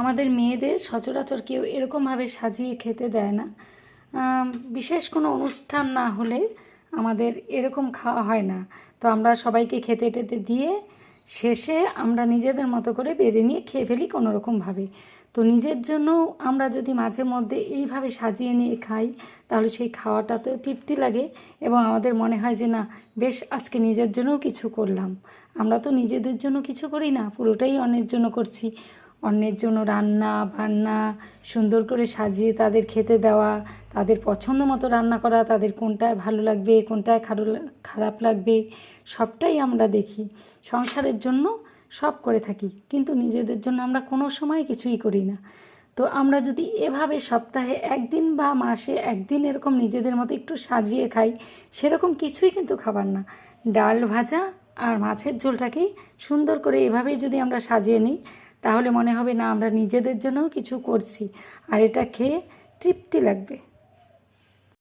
আমাদের মেয়েদের সচরাচর কেউ এরকমভাবে সাজিয়ে খেতে দেয় না। বিশেষ কোনো অনুষ্ঠান না হলে আমাদের এরকম খাওয়া হয় না। তো আমরা সবাইকে খেতে টেতে দিয়ে শেষে আমরা নিজেদের মতো করে বেড়ে নিয়ে খেয়ে ফেলি কোনো রকমভাবে। তো নিজের জন্য আমরা যদি মাঝে মধ্যে এইভাবে সাজিয়ে নিয়ে খাই তাহলে সেই খাওয়াটাতেও তৃপ্তি লাগে এবং আমাদের মনে হয় যে না, বেশ আজকে নিজের জন্যও কিছু করলাম। আমরা তো নিজেদের জন্য কিছু করি না, পুরোটাই অন্যের জন্য করছি। অন্যের জন্য রান্না বান্না সুন্দর করে সাজিয়ে তাদের খেতে দেওয়া, তাদের পছন্দ মতো রান্না করা, তাদের কোনটায় ভালো লাগবে কোনটায় খারাপ লাগবে সবটাই আমরা দেখি। সংসারের জন্য সব করে থাকি, কিন্তু নিজেদের জন্য আমরা কোনো সময় কিছুই করি না। তো আমরা যদি এভাবে সপ্তাহে একদিন বা মাসে একদিন এরকম নিজেদের মতো একটু সাজিয়ে খাই, সেরকম কিছুই কিন্তু খাবার না, ডাল ভাজা আর মাছের ঝোলটাকেই সুন্দর করে এভাবেই যদি আমরা সাজিয়ে নিই তাহলে মনে হবে না আমরা নিজেদের জন্যও কিছু করছি, আর এটা খেয়ে তৃপ্তি লাগবে।